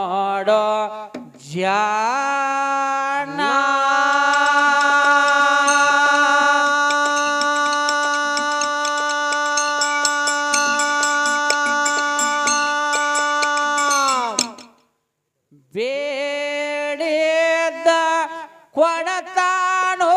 ನೋಡೋ ಜಾಣ ಬೇಡಿದ ಕೊಡತಾನೋ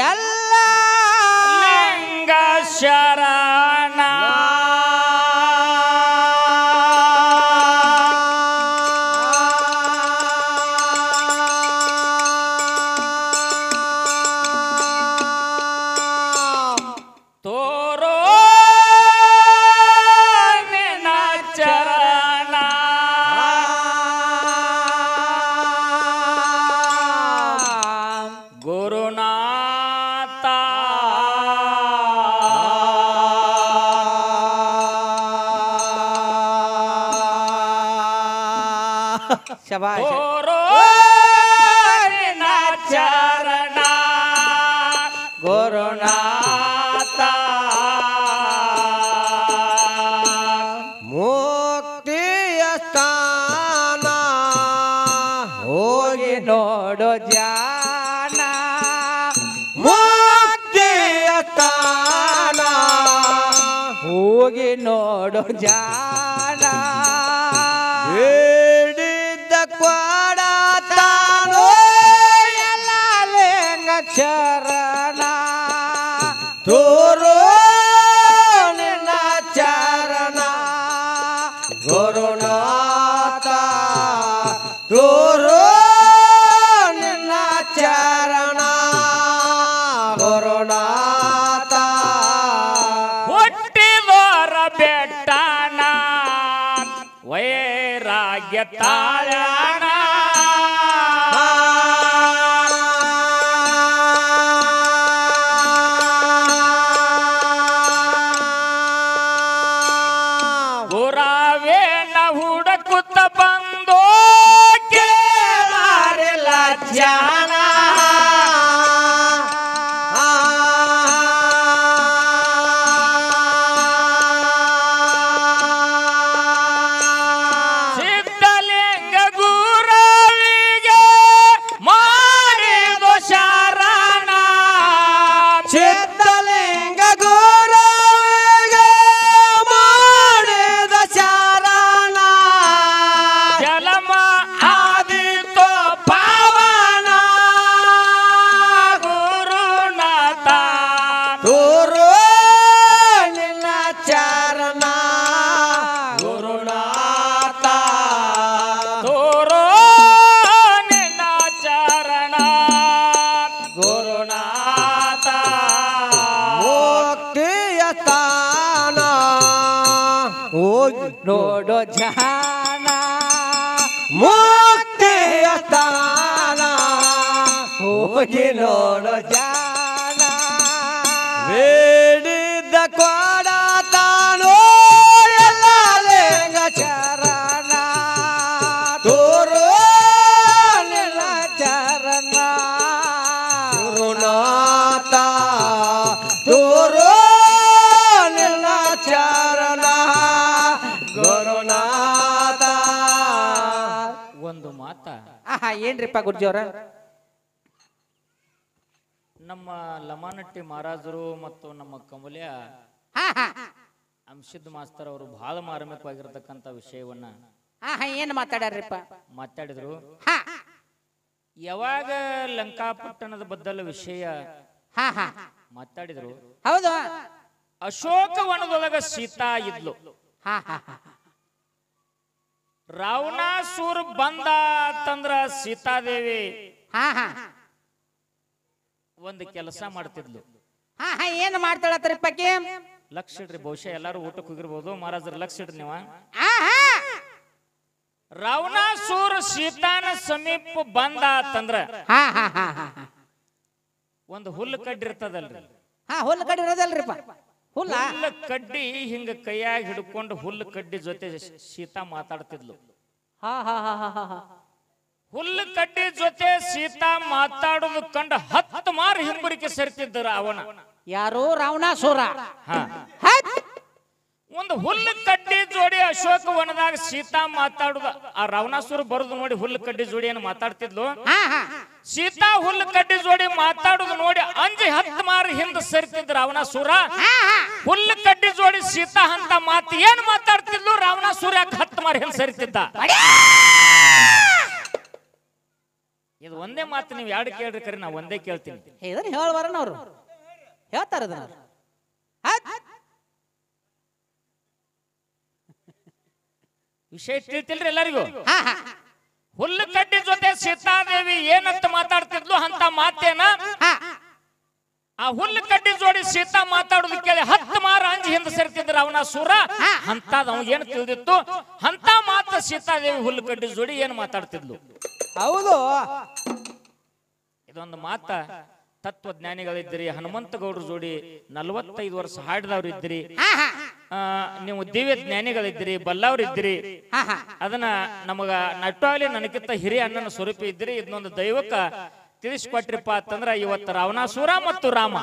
ಎಲ್ಲ ಲಿಂಗ ಶರಣ ತೋರೋ ನಿನ್ನ ಚರಣ ಗುರುನಾಥ ಶಬಾಷ್ ತೋರೋ ನಿನ್ನ ಚರಣ ಗುರುನಾಥ ಮುಕ್ತಿಯ ಸ್ಥಾನ ಹೋಗಿ ನೋಡೋ ಜಾಣ ಮುಕ್ತಿಯ ಸ್ಥಾನ ಹೋಗಿ ನೋಡೋ ಜಾಣ ಬೇಡಿದ್ದ ಕೊಡತಾನೋ ಎಲ್ಲ ಲಿಂಗ ಚರಣ ತೋರೋ ನಿನ್ನ ಚರಣ ಗುರುನಾಥ ತೋರೋ ನಿನ್ನ ಚರಣ ಗುರುನಾಥ ಹುಟ್ಟಿದೋರ ಬೆಟ್ಟಣ ವೈರಾಗ್ಯ ತಾಳಣ ಗುರಾವೇನ ಹುಡುಕುತ್ತ ಬಂದೋ ಕೇಳಾರಿಲ್ಲ ಜಾಣ ಸಿದ್ಧಲಿಂಗ ಗುರುವಿಗೆ ಮಾಡಿದ ಶರಣ ಸಿದ್ಧಲಿಂಗ ಗುರುವಿಗೆ ಮಾಡಿದ ಶರಣ ಜಲಮ ಆದಿತೋ ಪಾವನ ಗುರುನಾಥ ತೋರೋ ನಿನ್ನ ಚರಣ ಗುರುನಾಥ ತೋರೋ ನಿನ್ನ ಚರಣ ಗುರುನಾಥ ಮುಕ್ತಿಯ ಸ್ಥಾನ ಹೋಗಿ ನೋಡೋ ಜಾಣ ಮುಕ್ತಿಯ ಸ್ಥಾನ ಹೋಗಿ ನೋಡೋ ಜಾಣ ಬೇಡಿದ್ದ ಕೊಡತಾನೋ ಎಲ್ಲ ಲಿಂಗ ಚರಣ ತೋರೋ ನಿನ್ನ ಚರಣ ಗುರುನಾಥ ತೋರೋ ನಿನ್ನ ಚರಣ ಗುರುನಾಥ ಒಂದು ಮಾತ ಏನ್ರಿಪ್ಪ ಗುರ್ಜವ್ರ ನಮ್ಮ ಲಮಾನಟ್ಟಿ ಮಹಾರಾಜರು ಮತ್ತು ನಮ್ಮ ಕಮಲ್ಯ ಅಂಶಿದ್ ಮಾಸ್ತರ್ ಅವರು ಬಹಳ ಮಾರ್ಮಿಕವಾಗಿರತಕ್ಕಂತ ವಿಷಯವನ್ನ ಏನ್ ಮಾತಾಡ್ಯಾರಪ್ಪ ಮಾತಾಡಿದ್ರು ಯಾವಾಗ ಲಂಕಾಪಟ್ಟಣದ ಬದ್ದಲ ವಿಷಯ ಮಾತಾಡಿದ್ರು ಹೌದು ಅಶೋಕವನದೊಳಗ ಸೀತಾ ಇದ್ಲು ರಾವಣಾಸುರ ಬಂದ ಅಂತಂದ್ರ ಸೀತಾದೇವಿ ಒಂದು ಕೆಲಸ ಮಾಡ್ತಿದ್ಲು ಏನ್ ಮಾಡ್ತಾಳತ್ರಿಪ್ಪಕ್ಕೆ ಲಕ್ಷ ಇಡ್ರಿ ಬಹುಶಃ ಎಲ್ಲಾರು ಊಟಕ್ಕೆ ಹೋಗಿರ್ಬೋದು ಮಹಾರಾಜರ ಲಕ್ಷ ಇಡ್ರಿ ನೀವ ರಾವಣಾಸುರ ಸೀತಾನ ಸಮೀಪ ಬಂದ ಅಂತಂದ್ರ ಒಂದು ಹುಲ್ಲು ಕಡ್ಡಿ ಇರ್ತದಲ್ರಿ ಹುಲ್ಲು ಕಡ್ಡಿ ಇರೋದಲ್ರಿಪ್ಪ ಹುಲ್ಲು ಕಡ್ಡಿ ಹಿಂಗ ಕೈಯಾಗ ಹಿಡ್ಕೊಂಡು ಹುಲ್ಲು ಕಡ್ಡಿ ಜೊತೆ ಸೀತಾ ಮಾತಾಡ್ತಿದ್ಲು ಹುಲ್ಲು ಕಡ್ಡಿ ಜೊತೆ ಸೀತಾ ಮಾತಾಡುದು ಕಂಡ 10 ಮಾರು ಹಿಂಬರಿಕೆ ಸರಿತಿದ್ದ ರಾವಣ. ಯಾರು? ರಾವಣಾಸುರ. ಒಂದು ಹುಲ್ಲು ಕಡ್ಡಿ ಜೋಡಿ ಅಶೋಕ ವನದಾಗ ಸೀತಾ ಮಾತಾಡುದ ಆ ರಾವಣಾಸುರ ಬರುದು ನೋಡಿ ಹುಲ್ಲು ಕಡ್ಡಿ ಜೋಡಿ ಏನು ಮಾತಾಡ್ತಿದ್ಲು. ಸೀತಾ ಹುಲ್ಲು ಕಡ್ಡಿ ಜೋಡಿ ಮಾತಾಡುದು ನೋಡಿ ಅಂಜಿ 10 ಮಾರು ಹಿಂದ ಸರಿತಿದ್ದ ರಾವಣಾಸುರ. ಹುಲ್ಲು ಕಡ್ಡಿ ಜೋಡಿ ಸೀತಾ ಅಂತ ಮಾತು ಏನ್ ಮಾತಾಡ್ತಿದ್ಲು ರಾವಣಾಸುರ ಯಾಕೆ 10 ಮಾರು ಹಿಂದ ಸರಿತಿದ್ದ? ಇದು ಒಂದೇ ಮಾತು ನೀವು ಎರಡು ಕೇಳ್ರಿ ಕರೆ ನಾ ಒಂದೇ ಕೇಳ್ತೀನಿ. ಇದನ್ನ ಹೇಳುವಾರನ ಅವರು ಹೇಳ್ತಾರ ವಿಷಯ ತಿಳಿತಿಲ್ರಿ ಎಲ್ಲರಿಗೂ. ಹುಲ್ಲು ಕಡ್ಡಿ ಜೊತೆ ಸೀತಾದೇವಿ ಏನಂತ ಮಾತಾಡ್ತಿದ್ಲು ಅಂತ ಮಾತೇನ ಆ ಹುಲ್ಲು ಕಡ್ಡಿ ಜೋಡಿ ಸೀತಾ ಮಾತಾಡುದು ಕೇಳಿ 10 ಮಾರು ಅಂಜಿ ಹಿಂದೆ ಸರಿತಿದ್ರು ರಾವಣಾಸುರ. ಅಂತದ್ ಅವ್ ಏನ್ ತಿಳಿದಿತ್ತು ಅಂತ ಮಾತ ಸೀತಾದೇವಿ ಹುಲ್ಲು ಕಡ್ಡಿ ಜೋಡಿ ಏನ್ ಮಾತಾಡ್ತಿದ್ಲು? ಹೌದು, ಇದೊಂದು ಮಾತ ತತ್ವಜ್ಞಾನಿಗಳಿದ್ರಿ. ಹನುಮಂತ ಗೌಡ್ರ ಜೋಡಿ 45 ವರ್ಷ ಹಾಡಿದವ್ರು ಇದ್ರಿ. ನೀವು ದಿವ್ಯ ಜ್ಞಾನಿಗಳಿದ್ರಿ, ಬಲ್ಲವ್ರಿದ್ರಿ. ಅದನ್ನ ನಮಗ ನಟ್ವಾಗ್ಲಿ ನನಗಿಂತ ಹಿರಿಯ ಅಣ್ಣನ ಸ್ವರೂಪ ಇದ್ರಿ. ಇದನ್ನೊಂದು ದೈವಕ್ಕ ತಿಳಿಸ್ಕೊಟ್ರಿಪ್ಪ ಅಂತಂದ್ರ ಇವತ್ತು ರಾವಣಾಸುರ ಮತ್ತು ರಾಮ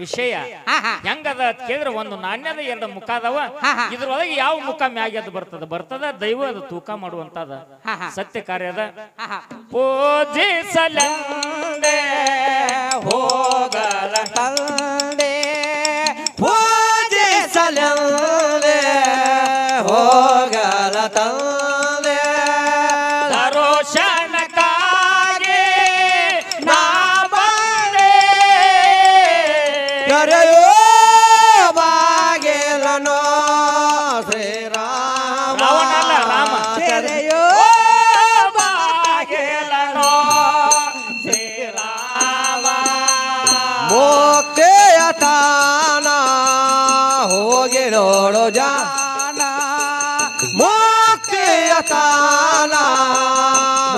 ವಿಷಯ ಹೆಂಗದ ಕೇಳಿದ್ರೆ ಒಂದು ನಾಣ್ಯದ 2 ಮುಖ ಅದಾವ. ಇದ್ರೊಳಗೆ ಯಾವ ಮುಖ ಮ್ಯಾಗ್ಯದ ಬರ್ತದ ದೈವ ಅದು ತೂಕ ಮಾಡುವಂತದ ಸತ್ಯ ಕಾರ್ಯದ. ಪೂಜಿಸಲಂದೆ ಹೋಗಲ ತಂದೆ, ಪೂಜಿಸಲಂದೆ ಹೋಗಲ ತಂದೆ, ದರೋಶನಕ್ಕಾಗಿ ನಾ ಬಂದೆ, ಕರೆಯೋ ಬಾಗಿಲನೋ ಶ್ರೀರಾಮ. ರಾವಣಲ್ಲ ರಾಮ. ಕರೆಯೋ ಬಾಗಿಲನೋ ಶ್ರೀರಾಮ. ಮುಕ್ತಿಯ ತಾನ ಹೋಗಿ ನೋಡು ಜಾನ, ಮುಕ್ತಿಯ ತಾನ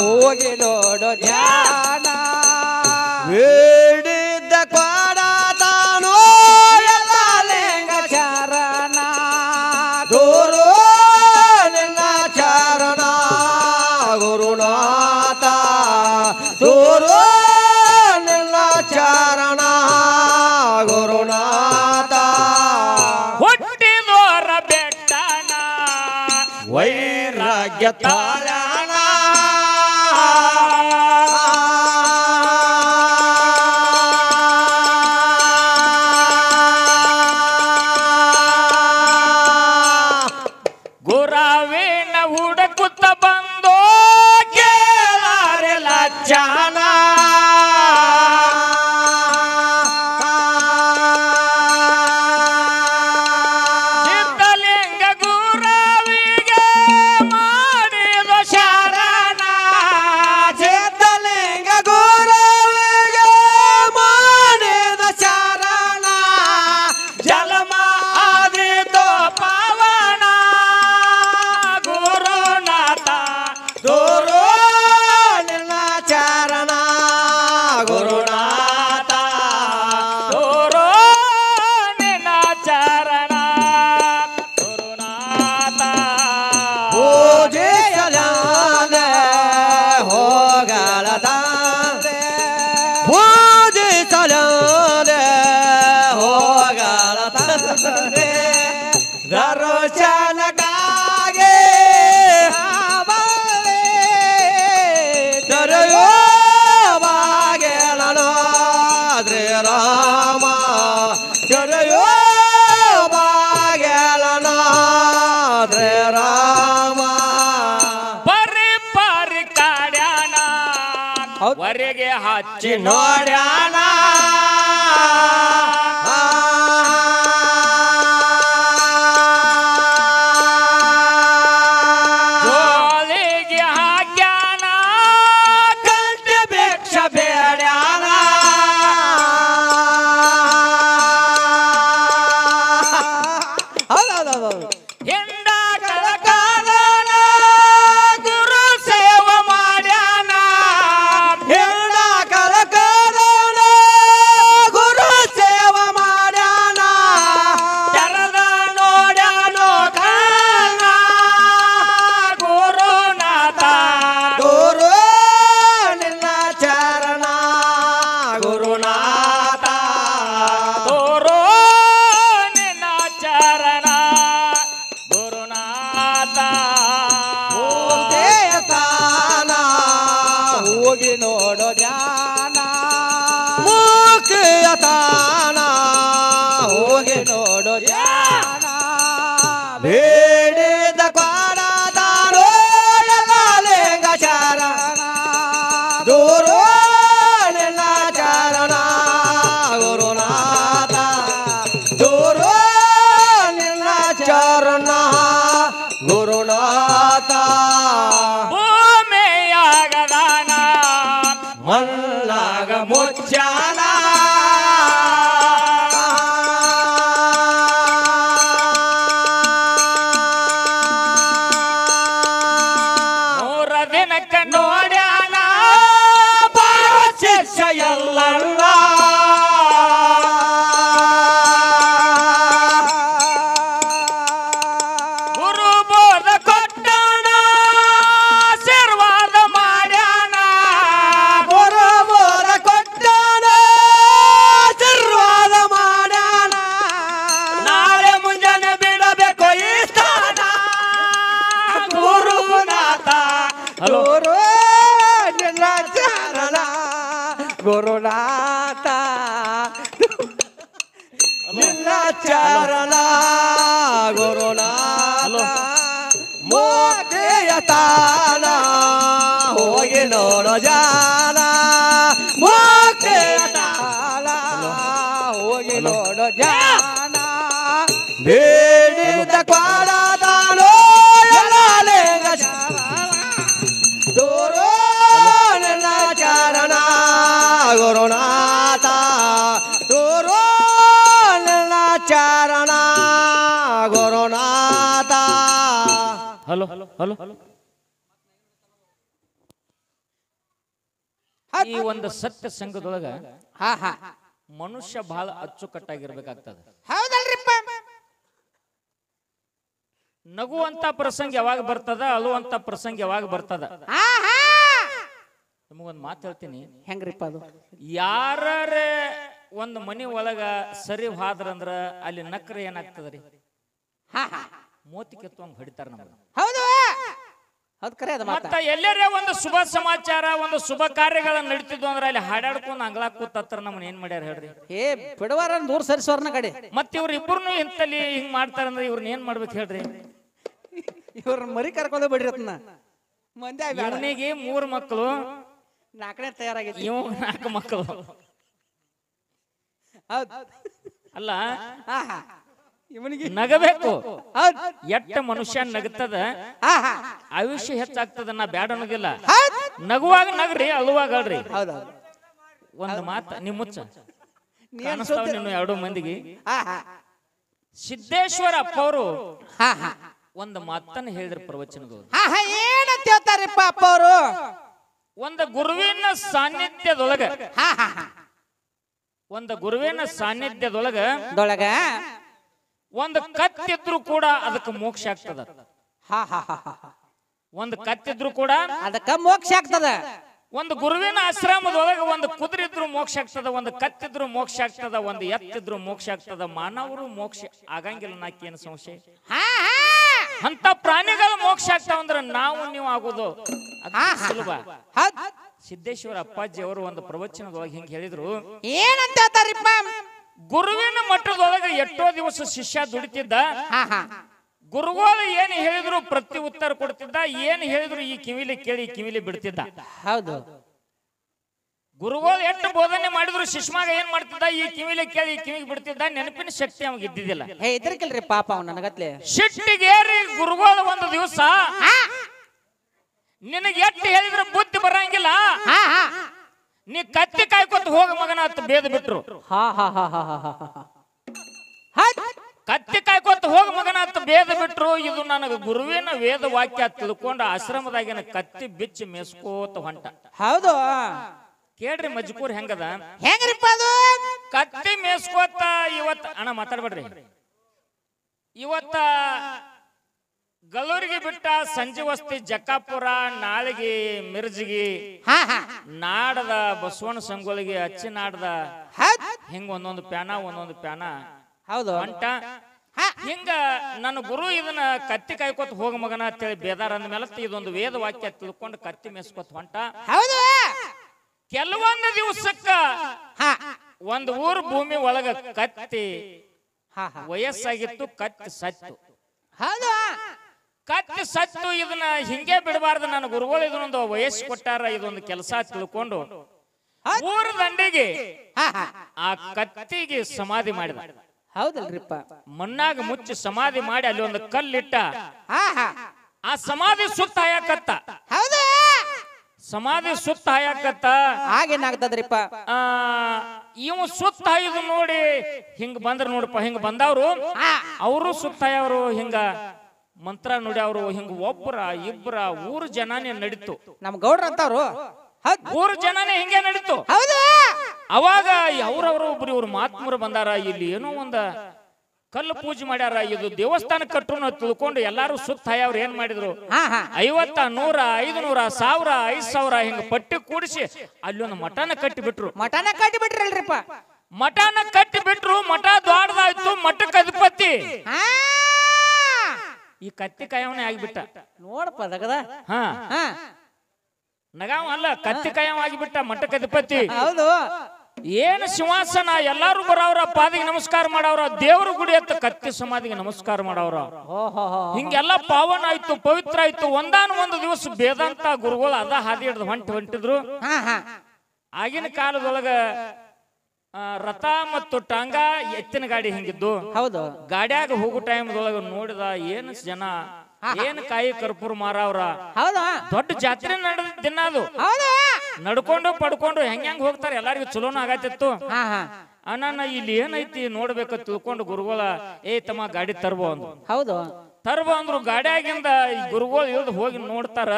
ಹೋಗಿ ನೋಡು ಜಾನ. ಬೇಡಿದ್ದ ಕೊಡತಾನೋ ಎಲ್ಲ ಲಿಂಗ ಚರಣ, ಗುರು ನಿನ್ನ ಚರಣ ಗುರುನಾಥ, ಗುರು ನಿನ್ನ ಚರಣ ಗುರುನಾಥ. ಹುಟ್ಟಿದೋರ ಬೆಟ್ಟನ ವೈರಾಗ್ಯ ತಾಳಣ, ಗುರಾವಿನ ಹುಡುಕುತ್ತ ಬಂದೋ ಕೇಳಾರೆ ಲಜ್ಜಾನ. ಸಿದ್ಧಲಿಂಗ ಗುರಾವಿಗೆ ಮಾಡಿದ ಶರಣ, ಸಿದ್ಧಲಿಂಗ ಗುರುವಿಗೆ ಮಾಡಿದ ಶರಣ, ಜಲಮ ಆದಿತೋ ಪಾವನ ಗುರುನಾಥ, ಗುರು ನಿನ್ನ ಚರಣ ಗುರುನಾಥ. ಗುರು ನಿನ್ನ ಚರಣ ಗುರುನಾಥ. ಪೂಜಿಸಲಂದೆ ಹೋಗಲ ತಂದೆ, ಪೂಜಿಸಲಂದೆ ಹೋಗಲ ತಂದೆ, ದರ್ಶನಕ್ಕಾಗಿ ಬಂದೆ, ಕರೆಯೋ ಬಾಗಿಲನೋ ಶ್ರೀರಾಮ, ಕರೆಯೋ ಬಾಗಿಲನೋ ಶ್ರೀರಾಮ. ಪರಿ ಪರಿ ಕಾಡ್ಯಾನ ವರೆಗೆ ಹಚ್ಚಿ ನೋಡ್ಯಾನ, ಜೋಲಿಗೆ ಹಾಕ್ಯಾನ ಕಂಠೆ ಭಿಕ್ಷ ಬೇಡ್ಯಾನ, ಹಿಂಡ ಕಳಕಾಲನ ಗುರು ಸೇವ ಮಾಡ್ಯಾನ, ಹೆಣ್ಣ ಕಲಕರಣ ಗುರು ಹೋಗಿ ನೋಡೋ ಧ್ಯಾನ ಮುಕ್ತಿಯ ತಾಣ ಹೋಗಿ ನೋಡೋ ಧ್ಯಾನ ಬೇಡಿದ ಕೊಡದಾರೋ ಎಲ್ಲ ಲಿಂಗಾಚಾರ ದೂರ ನಿನ್ನ ಚರಣ ಗುರುನಾಥ ದೂರ ನಿನ್ನ ಚರಣ ಗುರುನಾಥ ಭೂಮಿಯಾಗದಾನ ಮಲ್ಲಾಗ ಮುಚ್ಚಾನ ಮೂರ ದಿನಕ್ಕೆ ನೋಡ್ಯಾನ ಶಿಷ್ಯ ಎಲ್ಲಲ್ಲ ಗುರು ಬೋಧ ಕೊಟ್ಟಾನ ಆಶೀರ್ವಾದ ಮಾಡ್ಯಾನ ಬರೋಬೋದ ಕೊಟ್ಟಾನ ಆಶೀರ್ವಾದ ಮಾಡ್ಯಾನ ನಾಳೆ ಮುಂಜಾನೆ ಬಿಡಬೇಕು ಈ ಸ್ಥಾನ ಗುರುನಾಥ ಗುರು ನಿನ್ನ ಚರಣ ಗುರುನಾಥ ನಿನ್ನ ಚರಣ ಗುರುನಾಥ ಮೋಕೆಯ ತಾನ ಹೋಗಿ ನೋಡೋ ಜಾನ ಮೋಕೆಯ ತಾನ ಹೋಗಿ ನೋಡೋ ಜಾನ ಬೇಡಿದ ಕೊಡದಾನೋ ಎಲಾಲೆಂಗ ದೂರೋ ನಿನ್ನ ಚರಣ ಗುರುನಾಥ ದೂರೋ ನಿನ್ನ ಚರಣ ಗುರುನಾಥ ಹಲೋ ಹಲೋ ಈ ಒಂದು ಸತ್ಯ ಸಂಘದೊಳಗ ಮನುಷ್ಯ ಬಹಳ ಅಚ್ಚುಕಟ್ಟಾಗಿರ್ಬೇಕಾಗ್ತದ. ಹೌದಲ್ರಿಪ್ಪ. ನಗುವಂತ ಪ್ರಸಂಗ ಯಾವಾಗ ಬರ್ತದ, ಅಳುವಂತ ಪ್ರಸಂಗ ಯಾವಾಗ ಬರ್ತದ. ನಿಮಗೊಂದು ಮಾತು ಹೇಳ್ತೀನಿ. ಹೆಂಗ್ರಿಪ್ಪ ಅದು? ಯಾರೇ ಒಂದು ಮನಿ ಒಳಗ ಸರಿ ಹೋದ್ರಂದ್ರ ಅಲ್ಲಿ ನಕ್ರ ಏನಾಗ್ತದ್ರಿ, ಮೋತಿ ಕೆತ್ತುವಂಗ ಹೊಡಿತಾರ ನಮಗ. ಹೌದು ಹೌದು, ಕರೆ ಅದ ಮಾತ. ಮತ್ತ ಎಲ್ಲರೇ ಒಂದು ಶುಭ ಸಮಾಚಾರ, ಒಂದು ಶುಭ ಕಾರ್ಯಗಳ ನಡೀತಿದ್ವು ಅಂದ್ರ ಅಲ್ಲಿ ಹಾಡಾಡ್ಕೊಂಡು ಅಂಗ್ಲಾ ಕೂತತ್ರ ನಮ್ಮನ್ನ ಏನ್ ಮಾಡ್ಯಾರ ಹೇಳ್ರಿ? ಏ ಬಿಡವಾರ ದೂರ ಸರಿಸೋರ್ನ ಕಡೆ. ಮತ್ತ ಇವ್ರ ಇಬ್ಬರನ್ನು ಇಂತಲ್ಲಿ ಹಿಂಗ್ ಮಾಡ್ತಾರಂದ್ರ ಇವ್ರನ್ನ ಏನ್ ಮಾಡ್ಬೇಕು ಹೇಳ್ರಿ? ಇವ್ರ ಮರಿ ಕರ್ಕೊಂಡು ಬಿಡ್ರತ್ನ ಮಂದಿ ಇವನಿಗೆ 3 ಮಕ್ಕಳು, 4ನೇ ತಯಾರಾಗೈತಿ. ಇವ್ 4 ಮಕ್ಕಳು. ಹೌದು ಅಲ್ಲ, ಇವನಿಗೆ ನಗಬೇಕು. ಹೌದು, ಎಟ್ಟ ಮನುಷ್ಯ ನಗತದ ಆಯುಷ್ಯ ಹೆಚ್ಚಾಗ್ತದ. ನಾ ಬ್ಯಾಡ ಅನ್ನೋದಿಲ್ಲ. ಹೌದು, ನಗುವಾಗ ನಗ್ರಿ, ಅಳುವಾಗ ಅಳ್ರಿ. ಹೌದು. ಒಂದು ಮಾತ ನಿಮ್ ಮುಚ್ಚ ಕಾಣಿಸ್ತಾವ ನೀನು 2 ಮಂದಿಗೆ. ಸಿದ್ದೇಶ್ವರ ಅಪ್ಪ ಅವರು ಒಂದು ಮಾತನ್ನ ಹೇಳಿದ್ರ ಪ್ರವಚನದವರು. ಏನಂತ ಹೇಳ್ತಾರಪ್ಪ ಅಪ್ಪ ಅವರು? ಒಂದು ಗುರುವಿನ ಸಾನ್ನಿಧ್ಯದೊಳಗ, ಒಂದು ಗುರುವಿನ ಸಾನ್ನಿಧ್ಯದೊಳಗ ಒಂದು ಕತ್ತಿದ್ರು ಕೂಡ ಅದಕ್ಕೆ ಮೋಕ್ಷ ಆಗ್ತದ. ಒಂದು ಕತ್ತಿದ್ರು ಕೂಡ ಅದಕ್ಕ ಮೋಕ್ಷ ಆಗ್ತದ. ಒಂದು ಗುರುವಿನ ಆಶ್ರಮದೊಳಗ ಒಂದು ಕುದುರಿದ್ರು ಮೋಕ್ಷ ಆಗ್ತದ, ಒಂದು ಕತ್ತಿದ್ರು ಮೋಕ್ಷ ಆಗ್ತದ, ಒಂದು ಎತ್ತಿದ್ರು ಮೋಕ್ಷ ಆಗ್ತದ. ಮಾನವರು ಮೋಕ್ಷ ಆಗಂಗಿಲ್ಲ, ನಾಕೇನು ಸಂಶಯ? ಅಂತ ಪ್ರಾಣಿಗಳು ಮೋಕ್ಷ ಆಗ್ತಾವಂದ್ರ ನಾವು ನೀವು ಆಗೋದು ಸುಲಭ. ಸಿದ್ದೇಶ್ವರ ಅಪ್ಪಾಜಿ ಅವರು ಒಂದು ಪ್ರವಚನದೊಳಗೆ ಹಿಂಗ್ ಹೇಳಿದ್ರು. ಏನಂತ ಹೇಳ್ತಾರಪ್ಪ? ಗುರುವಿನ ಮಠದೊಳಗೆ ಎಷ್ಟೋ ದಿವಸ ಶಿಷ್ಯ ದುಡಿತಿದ್ದ. ಗುರುಗಳು ಏನ್ ಹೇಳಿದ್ರು ಪ್ರತಿ ಉತ್ತರ ಕೊಡ್ತಿದ್ದ. ಏನ್ ಹೇಳಿದ್ರು ಈ ಕಿವಿಲಿ ಕೇಳಿ ಕಿವಿಲಿ ಬಿಡ್ತಿದ್ದ. ಹೌದು, ಗುರುಗಳು ಎಷ್ಟು ಬೋಧನೆ ಮಾಡಿದ್ರು ಶಿಷ್ಯಮಾಗ ಏನ್ ಮಾಡ್ತಿದ್ದ, ಈ ಕಿವಿಲಿ ಕೇಳಿ ಕಿವಿಗೆ ಬಿಡ್ತಿದ್ದ. ನೆನಪಿನ ಶಕ್ತಿ ಅವಾಗ ಇದ್ದಿದ್ದಿಲ್ಲ. ಹೇ ಇದ್ರಕಿಲ್ರಿ ಪಾಪ ಅವ್ ನನಗತ್ಲೆ ಸಿಟ್ಟಿಗೇರಿ ಗುರುಗಳು ಒಂದು ದಿವಸ, ನಿನಗೆ ಎಷ್ಟು ಹೇಳಿದ್ರೆ ಬುದ್ಧಿ ಬರಂಗಿಲ್ಲ, ನೀ ಕತ್ತಿ ಕಾಯ್ಕೊತ ಹೋಗ ಮಗನ ಅಂತ ಬೇದ ಬಿಟ್ರು. ಕತ್ತಿ ಕಾಯ್ಕೊತ ಹೋಗ ಮಗನ ಅಂತ ಬೇದ ಬಿಟ್ರು. ಇದು ನನಗೆ ಗುರುವಿನ ವೇದ ವಾಕ್ಯ ತಿಳ್ಕೊಂಡು ಆಶ್ರಮದಾಗಿನ ಕತ್ತಿ ಬಿಚ್ಚಿ ಮೇಸ್ಕೋತ ಹೊಂಟ. ಹೌದು, ಕೇಳ್ರಿ ಮಜ್ಕೂರ್ ಹೆಂಗದ? ಹೆಂಗ್ರಿಪ್ಪ ಅದು? ಕತ್ತಿ ಮೇಸ್ಕೋತ ಇವತ್ತ ಅಣ್ಣ ಮಾತಾಡ್ಬೇಡ್ರಿ. ಇವತ್ತ ಗಲೂರಿಗೆ ಬಿಟ್ಟ ಸಂಜೆ ವಸ್ತಿ ಜಕ್ಕಾಪುರ, ನಾಳಿಗೆ ಮಿರ್ಜಿಗಿ, ನಾಡದ ಬಸವಣ್ಣ ಸಂಗೊಳಿಗೆ, ಅಚ್ಚಿ ನಾಡದ, ಹಿಂಗ ಒಂದೊಂದು ಪ್ಯಾನ ಹೌದು ಹೊಂಟ. ಹಿಂಗ ನನ್ನ ಗುರು ಇದನ್ನ ಕತ್ತಿ ಕಾಯ್ಕೋತ ಹೋಗ ಮಗನ ಅಂತೇಳಿ ಬೇದಾರ ಅಂದ ಮೇಲೆ ಇದೊಂದು ವೇದ ವಾಕ್ಯ ತಿಳ್ಕೊಂಡು ಕತ್ತಿ ಮೇಸ್ಕೋತ ಹೊಂಟ. ಹೌದು, ಕೆಲವೊಂದು ದಿವಸಕ್ಕ ಹಾ ಒಂದು ಊರ್ ಭೂಮಿ ಒಳಗ ಕತ್ತಿ ಹಾ ಹಾ ವಯಸ್ಸಾಗಿತ್ತು, ಕತ್ತಿ ಸತ್ತು. ಹೌದು ಕತ್ತಿ ಸತ್ತು. ಇದನ್ನ ಹಿಂಗೆ ಬಿಡಬಾರ್ದು, ನನ್ನ ಗುರುಗಳು ಇದನ್ನೊಂದು ವಯಸ್ಸು ಕೊಟ್ಟಾರ, ಇದೊಂದು ಕೆಲಸ ತಿಳ್ಕೊಂಡು ಊರ ದಂಡಿಗೆ ಹಾ ಹಾ ಆ ಕತ್ತಿಗೆ ಸಮಾಧಿ ಮಾಡಿದ. ಹೌದಲ್ರಿಪ್ಪ. ಮಣ್ಣಾಗ ಮುಚ್ಚಿ ಸಮಾಧಿ ಮಾಡಿ ಅಲ್ಲಿ ಒಂದು ಕಲ್ಲಿಟ್ಟ. ಹಾ ಹಾ ಆ ಸಮಾಧಿ ಸುತ್ತ ಹಾಯಕತ್ತ. ಹೌದಾ ಸಮಾಧಿ ಸುತ್ತ ಹಾಯಕತ್ತ. ಆಗೇನಾಗ್ತದ್ರಿಪ್ಪ? ಇವ್ ಸುತ್ತ ಹಾಯುದು ನೋಡಿ ಹಿಂಗ ಬಂದ್ರ ನೋಡಪ್ಪ, ಹಿಂಗ ಬಂದವ್ರು ಅವರು ಸುತ್ತ ಹಾಯವ್ರು ಹಿಂಗ ಮಂತ್ರ ನೋಡಿ ಅವರು ಹಿಂಗ ಒಬ್ಬರ ಇಬ್ಬರ ಊರ್ ಜನಾನೇ ನಡೀತು. ನಮ್ ಗೌಡ್ರ ಅಂತವ್ರು ಊರ್ ಜನಾನೇ ಹಿಂಗೆ ನಡೀತು. ಹೌದಾ ಅವಾಗ ಅವ್ರವ್ರು ಒಬ್ರು ಇವ್ರು ಮಹಾತ್ಮರು ಬಂದಾರ. ಇಲ್ಲಿ ಏನೋ ಒಂದ ಕಲ್ಲು ಪೂಜೆ ಮಾಡ್ಯಾರ, ಇದು ದೇವಸ್ಥಾನ ಕಟ್ಟರು ತಿಳ್ಕೊಂಡು ಎಲ್ಲಾರು ಸುತ್ತ ಹಾಯವ್ರು ಏನ್ ಮಾಡಿದ್ರು, 50, 100, 500, 1000, 5000 ಹಿಂಗ ಪಟ್ಟಿ ಕೂಡಿಸಿ ಅಲ್ಲಿ ಒಂದು ಮಠನ ಕಟ್ಟಿ ಬಿಟ್ರು. ಮಠನ ಕಟ್ಟಿ ಬಿಟ್ರಲ್ರಿಪ್ಪ. ಮಠನ ಕಟ್ಟಿ ಬಿಟ್ರು. ಮಠ ದೊಡ್ಡದಾಯ್ತು. ಮಠಕ್ಕೆ ಅಧಿಪತಿ ಈ ಕತ್ತಿ ಕಾಯವನೇ ಆಗಿಬಿಟ್ಟ. ನೋಡಪ್ಪ ದಗದ. ಹಾ ಹಾ ನಗಾವ ಅಲ್ಲ, ಕತ್ತಿ ಕಾಯವ ಆಗಿಬಿಟ್ಟ, ಮಠಕ್ಕೆ ಅಧಿಪತಿ. ಹೌದು. ಏನು ಸಿಂಹಾಸನ, ಎಲ್ಲಾರು ಬರವ್ರ, ಪಾದಿಗೆ ನಮಸ್ಕಾರ ಮಾಡವ್ರ, ದೇವ್ರ ಗುಡಿ ಹತ್ತ ಕತ್ತಿ ಸಮಾಧಿಗೆ ನಮಸ್ಕಾರ ಮಾಡವ್ರ. ಹಿಂಗೆಲ್ಲ ಪಾವನ ಆಯ್ತು, ಪವಿತ್ರ ಆಯ್ತು. ಒಂದು ದಿವಸ ಬೇದಂತ ಗುರುಗಳು ಅದ ಹಾದಿ ಹಿಡ್ದು ಹೊಂಟಿದ್ರು. ಆಗಿನ ಕಾಲದೊಳಗ ರಥ ಮತ್ತು ಟಾಂಗ ಎತ್ತಿನ ಗಾಡಿ ಹಿಂಗಿದ್ದು. ಹೌದು. ಗಾಡ್ಯಾಗ ಹೋಗೋ ಟೈಮ್ದೊಳಗ ನೋಡಿದ ಏನು ಜನ, ಏನು ಕಾಯಿ ಕರ್ಪೂರ ಮಾರವ್ರ. ಹೌದಾ ದೊಡ್ಡ ಜಾತ್ರೆ ನಡೆದ ದಿನ ಅದು. ನಡ್ಕೊಂಡು ಪಡ್ಕೊಂಡು ಹೆಂಗ್ ಹೋಗ್ತಾರೆ, ಎಲ್ಲಾರಿಗೂ ಚಲೋನ ಆಗತ್ತಿತ್ತು. ಅಣ್ಣ ಇಲ್ಲಿ ಏನೈತಿ ನೋಡ್ಬೇಕ ತಿಳ್ಕೊಂಡು ಗುರುಗಳ ತಮ್ಮ ಗಾಡಿ ತರ್ಬೋ ಅಂದ್ರು. ಹೌದು. ತರ್ಬೋ ಅಂದ್ರು. ಗಾಡಿಯಾಗಿಂದ ಈ ಗುರುಗಳು ಇಳ್ದು ಹೋಗಿ ನೋಡ್ತಾರ.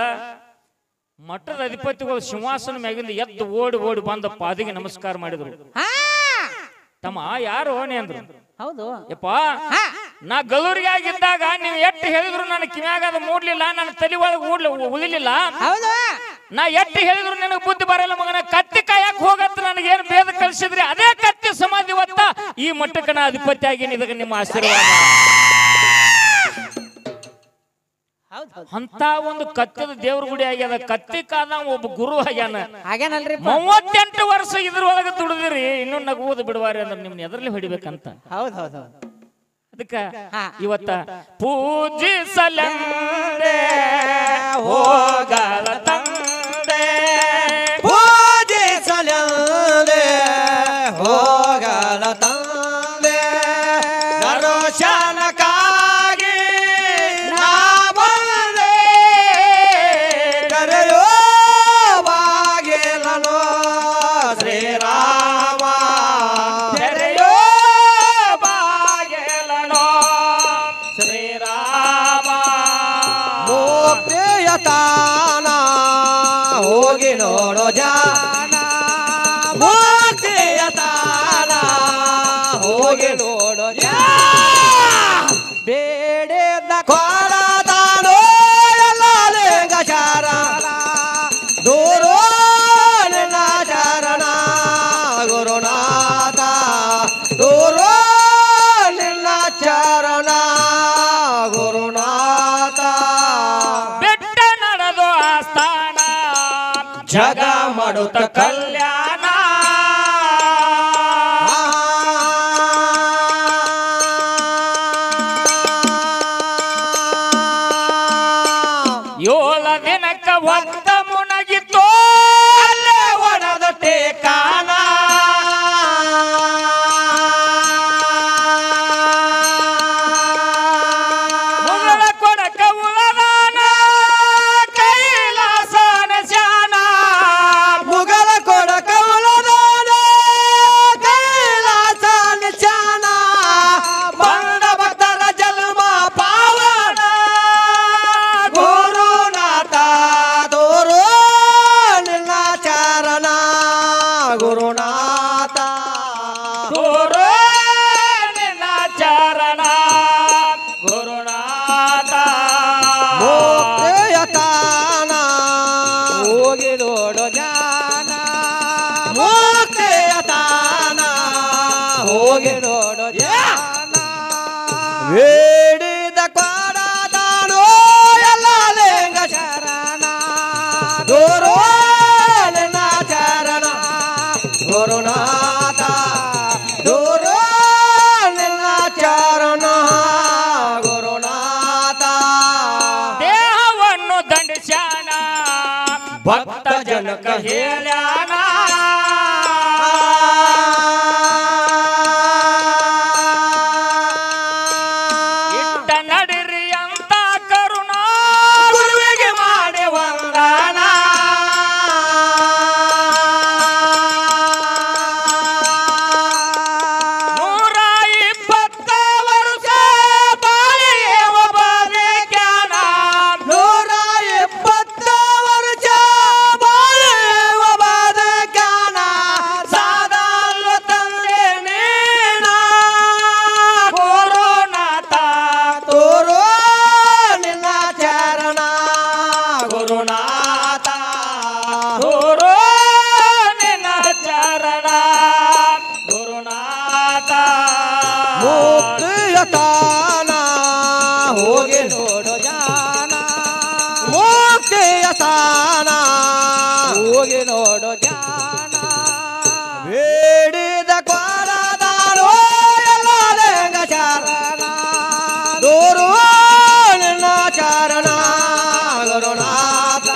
ಮಠದ ಅಧಿಪತಿಗಳು ಸಿಂಹಾಸನ ಮ್ಯಾಗಿಂದ ಎದ್ದು ಓಡಿ ಓಡಿ ಬಂದ ಪಾದಿಗೆ ನಮಸ್ಕಾರ ಮಾಡಿದ್ರು. ತಮ್ಮ ಯಾರು ಓಣಿ ಅಂದ್ರು. ಹೌದು. ಯಪ್ಪ, ನಾ ಗಲೂರಿಗೆ ಆಗಿದ್ದಾಗ ನೀವು ಎಟ್ಟು ಹೇಳಿದ್ರು ನನ್ನ ಕಿವ್ಯಾಗ ಅದು ಮೂಡ್ಲಿಲ್ಲ, ನನ್ನ ತಲೆ ಒಳಗೆ ಉಳಿಲಿಲ್ಲ. ನಾ ಎಟ್ಟು ಹೇಳಿದ್ರು ನಿನಗೆ ಬುದ್ಧಿ ಬರಲ್ಲ ಮಗನ. ಕತ್ತಿ ಕಾಯಕ್ ಹೋಗತ್ತ ನನಗೇನು ಭೇದ ಕಳಿಸಿದ್ರಿ, ಅದೇ ಕತ್ತಿ ಸಮಾಧಿ ಹೊತ್ತ ಈ ಮಟ್ಟಕ್ಕೆ ನಾ ಅಧಿಪತಿ ಆಗೇನಿ. ಇದಕ್ಕೆ ನಿಮ್ಮ ಆಶೀರ್ವಾದ. ಅಂತ ಒಂದು ಕತ್ತಿದ ದೇವ್ರ ಗುಡಿ ಆಗ್ಯದ. ಕತ್ತಿ ಕಾದ ಒಬ್ಬ ಗುರು ಆಗ್ಯಾನ. 38 ವರ್ಷ ಇದ್ರೊಳಗೆ ದುಡಿದಿರಿ, ಇನ್ನೂ ನಗುವುದು ಬಿಡವಾರಿ ಅಂದ್ರೆ ನಿಮ್ನ ಎದರ್ಲಿ ಹೊಡಿಬೇಕಂತ. ಹೌದು. ಅದಕ್ಕ ಇವತ್ತ ಪೂಜಿಸಲೆಂದೇ ಹೋಗಲ ತಂದೆ, ಪೂಜಿಸಲೆಂದೇ ಹೋಗಲ ತಂದೆ, ದರ್ಶನಕ್ಕಾಗಿ ನಾ ಬಂದೆ, ಕರೆಯೋ ಬಾಗಿಲನು ಶ್ರೀರಾಮ, ತೆರೆಯೋ ಬಾಗಿಲನು ಶ್ರೀರಾಮ. ಮುಕ್ತಿಯ ತಾನ ಹೋಗಿ ನೋಡೋ ಜಾನ, ಮುಕ್ತಿಯ ತಾನ ಹೋಗಿ ನೋಡೋ ಜಾನ, ಬೇಡಿದ ಕೊಡತಾನೋ ಎಲ್ಲ ಲಿಂಗಚಾರ, ದೂರೋ ನಿನ್ನ ಚರಣ ಗುರುನಾಥ, ದೂರೋ ನಿನ್ನ ಚರಣ ಗುರುನಾಥ. ಬೆಟ್ಟ ನಡೆದು ಆಸ್ಥಾನ ಜಗ ಮಾಡುತ್ತ ಕಲ್ಯಾಣ. ಏಳ ದಿನಕ್ಕ ಒತ್ತ ಮುನಗಿತ್ತು ಅಲ್ಲೇ ಒಣದ ಟೇಕಾನ. ಮುಗಳ ಕೊಡಕ ಉಳದಾನ ಕೈಲಾಸನ ಶಾನ, ಮುಗಲ ಕೊಡಕ ಉಳದಾನ ಕೈಲಾಸನ ಶಾನ, ಬಂದ ಭಕ್ತರ ಜನ್ಮ ಪಾವನ ಗುರುನಾಥ, ತೋರೋ ನಿನ್ನ ಚರಣ ಗುರುನಾಥ, ತೋರೋ ನಿನ್ನ ಚರಣ ಗುರುನಾಥ. ಮುಕ್ತಿಯ ತಾನ ಹೋಗಿ ನೋಡೋ ಜಾನ, ಮುಕ್ತಿಯ ತಾನ ಹೋಗಿ ನೋಡೋ ಜಾನ, ಬೇಡಿದ ಕೊಡತಾನೋ ಎಲ್ಲ ಲಿಂಗ ಶರಣ, ದೂರೋ ನಿನ್ನ ಚರಣ ಗುರುನಾಥ ದೂರ ನಿನ್ನ ಚರಣ ಗುರುನಾಥ ದೇಹವನ್ನು ದಂಡಿಸ್ಯಾನ ಭಕ್ತ ಜನಕ ಹೇಳ್ಯಾನ ಇಟ್ಟ ನಡಿರಿ ಅಂತ ಕರುಣಾ ಗುರುವಿಗೆ ಮಾಡಿ ವಂದನ ನೂರ 20 ವರ್ಷ ಬಾಳಿಯೇವ ಬದುಕ್ಯಾನ 120 ವರ್ಷ ಬಾಳುವ ಬದುಕಾನ ಸಾಧಾರಣ ತಂದೆ ನೀನ ಗುರುನಾಥ ತೋರೋ ನಿನ್ನ ಚರಣ ಗುರುನಾಥ ಗುರು ನಿನ್ನ ಚರಣ ಗುರುನಾಥ ಮುಕ್ತಿಯ ತಾನ ಹೋಗಿ ನೋಡೋ ಜಾನ ಮುಕ್ತಿಯ ತಾನ ಹೋಗಿ ನೋಡೋ ಜಾನ ಬೇಡಿದ ಕೊರದಾರೋ ಎಲ್ಲ ಲಿಂಗ ಚರಣ ದೂರು ನಿನ್ನ ಚರಣ ಗುರುನಾಥ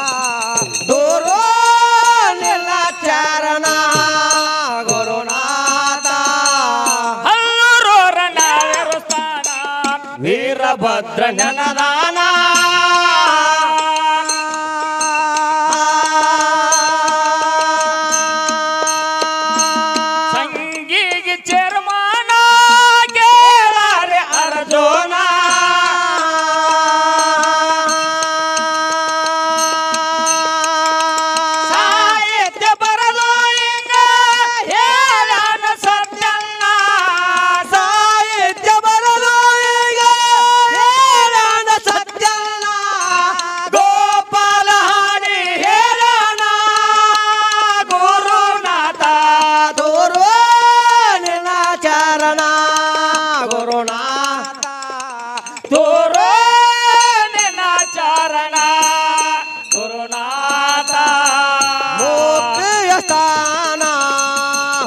ದೂರು ನಿನ್ನ ಚರಣ ಗುರುನಾಥ ಹಲ್ಲೂರೋರ ನಾವೆರು ಸ್ಥಾನ ವೀರಭದ್ರ ನೆನದಾನ ಸಂಗಿಗೆ ಚೇರ್ಮಾನ ಕೇಳಾರೆ ಅರ್ಜುನ ಸಾಹಿತ್ಯ ಬರದು ಹಿಂಗ ಹೇಳನ ಸತ್ಯನ್ನ ಸಾಹಿತ್ಯ ಬರಲು ಈಗ ಹೇಳಣ ಸತ್ಯನ ಗೋಪಾಲ ಹಾಡಿ ಹೇಳಣ ಗುರುನಾಥ ದೂರು ನಿನ್ನ ಚರಣ ಗುರುನಾಥ ತೋರೋ ನಿನ್ನ ಚರಣ ಗುರುನಾಥ ಮುಕ್ತಿಯ ಸ್ಥಾನ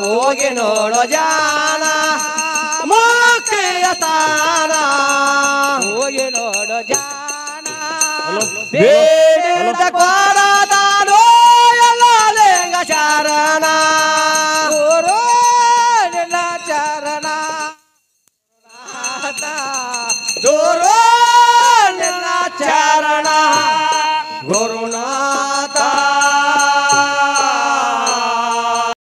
ಹೋಗಿ ನೋಡೋ ಜಾನ ಮುಕ್ತಿಯ ಸ್ಥಾನ ಹೋಗಿ ನೋಡೋ ಜಾನ ಬೇ